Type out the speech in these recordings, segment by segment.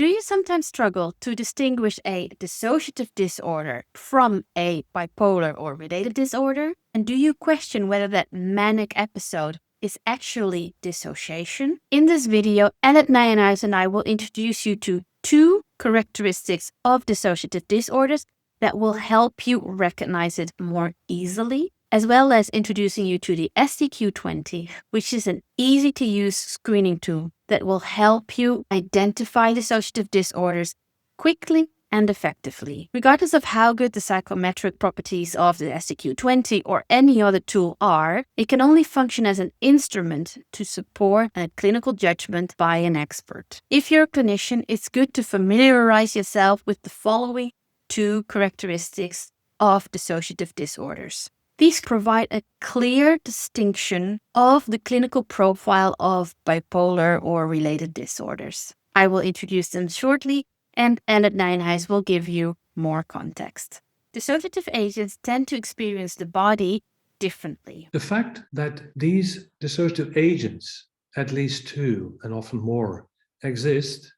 Do you sometimes struggle to distinguish a dissociative disorder from a bipolar or related disorder? And do you question whether that manic episode is actually dissociation? In this video, Ellert Nijenhuis and I will introduce you to 2 characteristics of dissociative disorders that will help you recognize it more easily, as well as introducing you to the SDQ-20, which is an easy-to-use screening tool that will help you identify dissociative disorders quickly and effectively. Regardless of how good the psychometric properties of the SDQ-20 or any other tool are, it can only function as an instrument to support a clinical judgment by an expert. If you're a clinician, it's good to familiarize yourself with the following 2 characteristics of dissociative disorders. These provide a clear distinction of the clinical profile of bipolar or related disorders. I will introduce them shortly, and Ellert Nijenhuis will give you more context. Dissociative agents tend to experience the body differently. The fact that these dissociative agents, at least 2 and often more, exist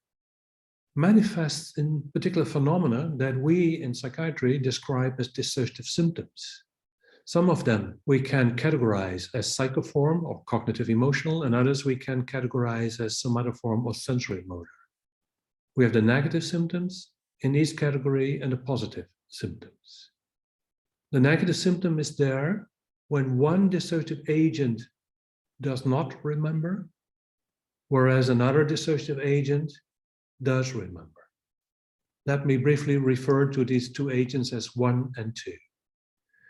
manifests in particular phenomena that we in psychiatry describe as dissociative symptoms. Some of them we can categorize as psychoform or cognitive emotional, and others we can categorize as somatoform or sensory motor. We have the negative symptoms in each category and the positive symptoms. The negative symptom is there when one dissociative agent does not remember, whereas another dissociative agent does remember. Let me briefly refer to these 2 agents as 1 and 2.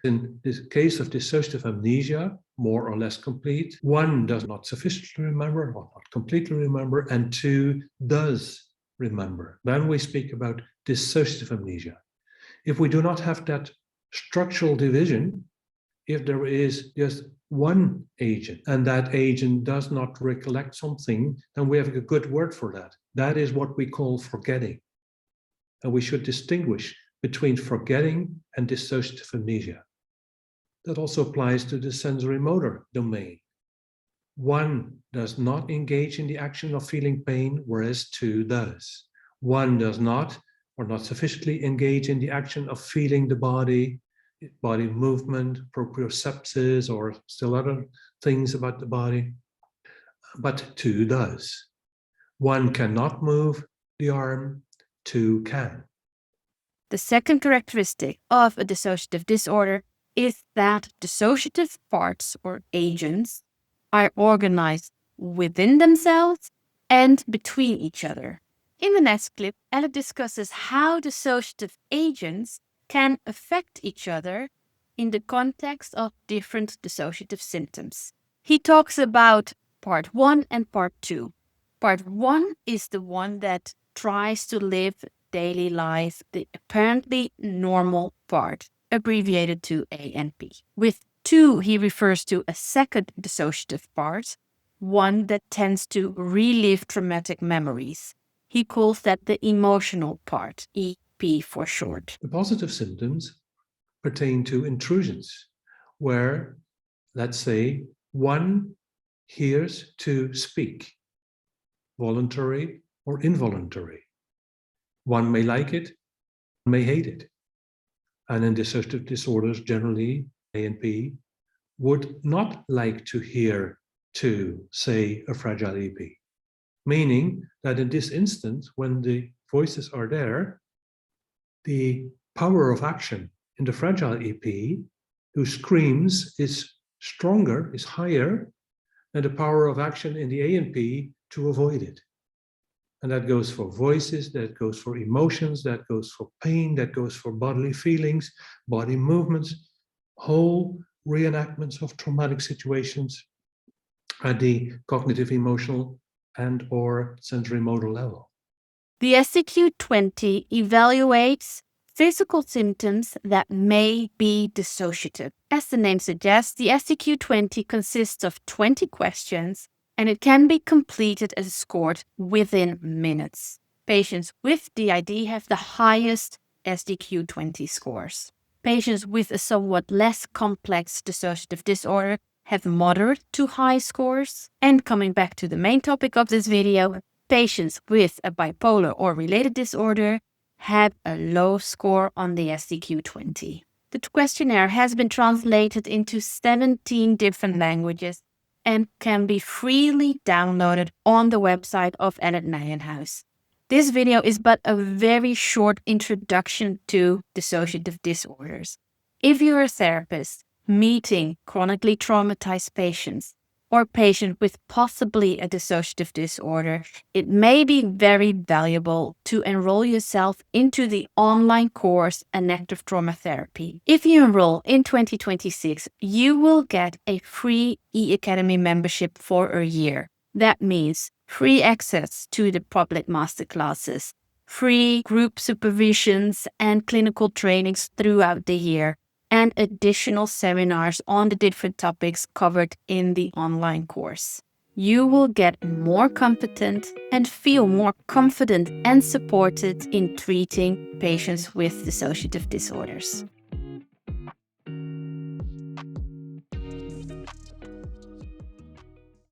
In this case of dissociative amnesia, more or less complete, 1 does not sufficiently remember or not completely remember, and 2 does remember. Then we speak about dissociative amnesia. If we do not have that structural division, if there is just 1 agent and that agent does not recollect something, then we have a good word for that. That is what we call forgetting. And we should distinguish between forgetting and dissociative amnesia. That also applies to the sensory motor domain. 1 does not engage in the action of feeling pain, whereas 2 does. 1 does not or not sufficiently engage in the action of feeling the body movement, proprioceptions, or still other things about the body, but 2 does. 1 cannot move the arm, 2 can. The second characteristic of a dissociative disorder is that dissociative parts or agents are organized within themselves and between each other. In the next clip, Ellert discusses how dissociative agents can affect each other in the context of different dissociative symptoms. He talks about part 1 and part 2. Part 1 is the one that tries to live daily life, the apparently normal part, abbreviated to ANP. With 2, he refers to a second dissociative part, one that tends to relive traumatic memories. He calls that the emotional part, EP for short. The positive symptoms pertain to intrusions, where, let's say, 1 hears to speak, voluntary or involuntary. 1 may like it, may hate it. And in dissociative disorders, generally, ANP would not like to hear to, say, a fragile EP. Meaning that in this instance, when the voices are there, the power of action in the fragile EP, who screams, is stronger, is higher than the power of action in the ANP to avoid it. And that goes for voices, that goes for emotions, that goes for pain, that goes for bodily feelings, body movements, whole reenactments of traumatic situations at the cognitive, emotional, and or sensory motor level. The SDQ-20 evaluates physical symptoms that may be dissociative. As the name suggests, the SDQ-20 consists of 20 questions, and it can be completed and scored within minutes. Patients with DID have the highest SDQ-20 scores. Patients with a somewhat less complex dissociative disorder have moderate to high scores. And coming back to the main topic of this video, patients with a bipolar or related disorder had a low score on the SDQ-20. The questionnaire has been translated into 17 different languages and can be freely downloaded on the website of Ellert Nijenhuis. This video is but a very short introduction to dissociative disorders. If you're a therapist meeting chronically traumatized patients or patient with possibly a dissociative disorder, it may be very valuable to enroll yourself into the online course Enactive Trauma Therapy. If you enroll in 2026, you will get a free e-Academy membership for a year. That means free access to the public masterclasses, free group supervisions and clinical trainings throughout the year, and additional seminars on the different topics covered in the online course. You will get more competent and feel more confident and supported in treating patients with dissociative disorders.